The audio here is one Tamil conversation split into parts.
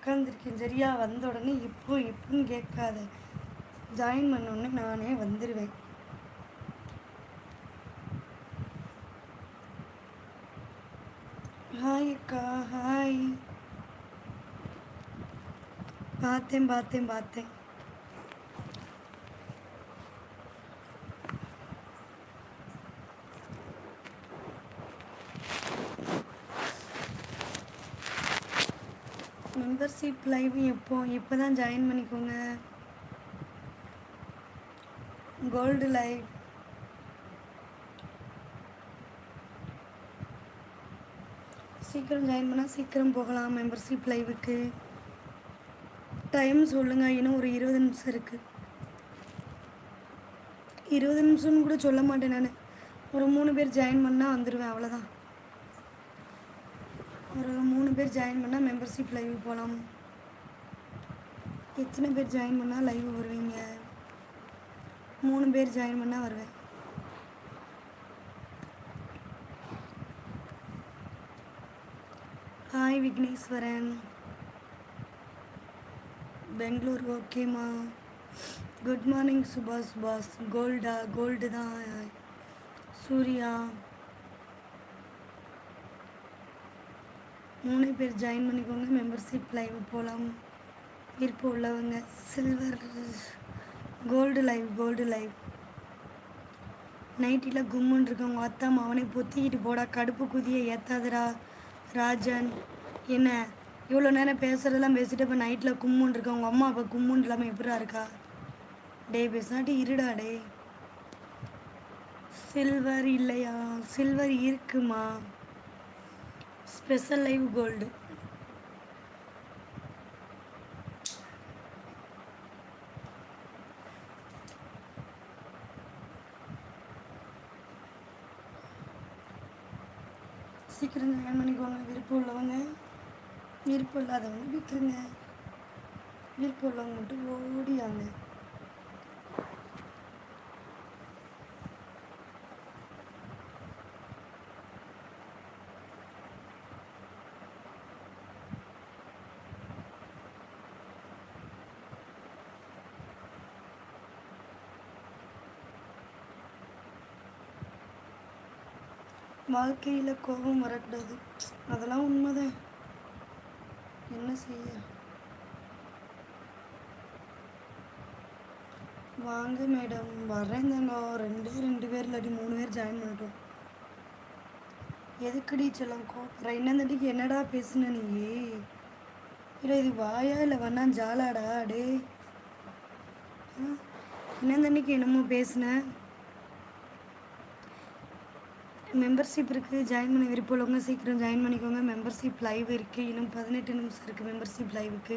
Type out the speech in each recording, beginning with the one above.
உட்காந்துருக்கேன் சரியா. வந்த உடனே இப்போன்னு கேட்காத. ஜாயின் பண்ணோடனே நானே வந்துடுவேன். ஹாய் அக்கா, ஹாய். பார்த்தேன். மெம்பர்ஷிப் லைவ் இப்போ தான் ஜாயின் பண்ணிக்கோங்க. கோல்டு லைவ் சீக்கிரம் ஜாயின் பண்ணால் சீக்கிரம் போகலாம் மெம்பர்ஷிப் லைவுக்கு. டைம் சொல்லுங்கள். இன்னும் ஒரு 20 நிமிஷம் இருக்குது. 20 நிமிஷம்னு கூட சொல்ல மாட்டேன் நான். ஒரு 3 பேர் ஜாயின் பண்ணால் வந்துடுவேன், அவ்வளோதான். ஒரு 3 பேர் ஜாயின் பண்ணால் மெம்பர்ஷிப் லைவ் போகலாம். எத்தனை பேர் ஜாயின் பண்ணால் லைவ் வருவீங்க? 3 பேர் ஜாயின் பண்ணால் வருவேன். ஹாய் விக்னேஸ்வரன், பெங்களூர். ஓகேம்மா. குட் மார்னிங் சுபாஷ் பாஸ். கோல்டு தான். சூர்யா. 3 பேர் ஜாயின் பண்ணிக்கோங்க. மெம்பர்ஷிப் லைவ் போகலாம். விருப்பம் உள்ளவங்க. சில்வர் கோல்டு லைவ் நைட்டில் கும்முன்னு இருக்கவங்க அத்தாம் அவனை பொத்திக்கிட்டு போடா. கடுப்பு குதியை ஏற்றாதரா ராஜன். என்ன இவ்வளோ நேரம் பேசுகிறதெல்லாம் பேசிட்டு இப்போ நைட்டில் கும்முன்னு இருக்கா. உங்கள் அம்மா அப்போ கும்முன்னு இல்லாமல் எப்படா இருக்கா? டே பேசாட்டி இருடா டே. சில்வர் இல்லையா? சில்வர் இருக்குமா. Special live gold. சீக்கிரம் ஜாயின் பண்ணிக்கோங்க. விருப்பம் உள்ளவங்க. விருப்பம் இல்லாதவங்க விட்டுருங்க. விருப்பம் உள்ளவங்க மட்டும் ஓடியாங்க. வாழ்க்கையில் கோபம் வரக்கூடாது, அதெல்லாம் உண்மைதான். என்ன செய்ய? வாங்க மேடம். வரேன் தாங்க. 2 பேர் இல்லாட்டி 3 பேர் ஜாயின் பண்ணிட்டோம். எதுக்குடி செல்லம் கோப்புற? என்னந்தண்டிக்கு என்னடா பேசுன நீ? இல்லை இது வாயா இல்லை வேணா ஜாலாடா டே? என்னந்தண்டிக்கு என்னமோ பேசுனேன். மெம்பர்ஷிப் இருக்குது, ஜாயின் பண்ண விருப்பம் உள்ளவங்க சீக்கிரம் ஜாயின் பண்ணிக்கோங்க. மெம்பர்ஷிப் லைவ் இருக்குது. இன்னும் 18 நிமிஷம் இருக்குது மெம்பர்ஷிப் லைவுக்கு.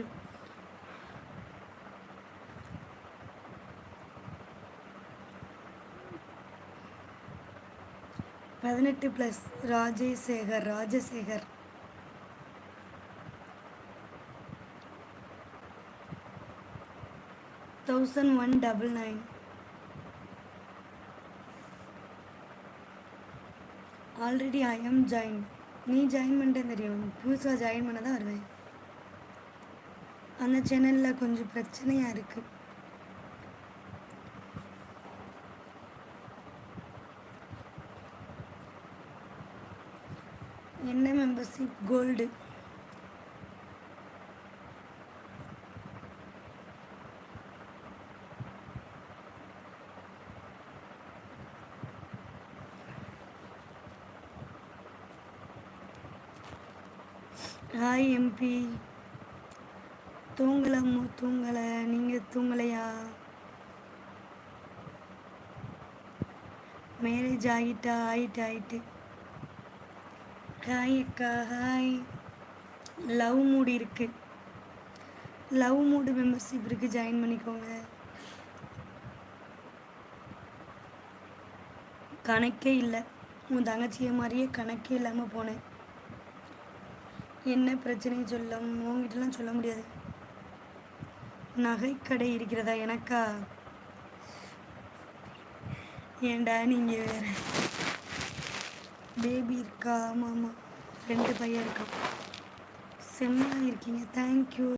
+18 Rajasekar 1199. Already I am join. நீ ஜாயின் பண்ணிட்டேன்னு தெரியும். புதுசாக ஜாயின் பண்ண தான் வருவேன். அந்த சேனலில் கொஞ்சம் பிரச்சனையாக இருக்குது. என்ன மெம்பர்ஷிப்? கோல்டு. Hi MP. தூங்கலை. நீங்கள் தூங்கலையா? மேரேஜ் ஆயிட்டு. ஹாய் அக்கா, ஹாய். லவ் மூடு இருக்குது. லவ் மூடு மெம்பர்ஷிப் இருக்குது, ஜாயின் பண்ணிக்கோங்க. கணக்கே இல்லை. உன் தங்கச்சியை மாதிரியே கணக்கே இல்லாமல் போனேன். என்ன பிரச்சனையை சொல்ல உங்ககிட்டலாம் சொல்ல முடியாது. நகைக்கடை இருக்கிறதா எனக்கா? ஏண்டா நீங்கள் வேறு. பேபி இருக்கா? ஆமாம் 2 பையன் இருக்கான். செம்மையாக இருக்கீங்க. தேங்க்யூ.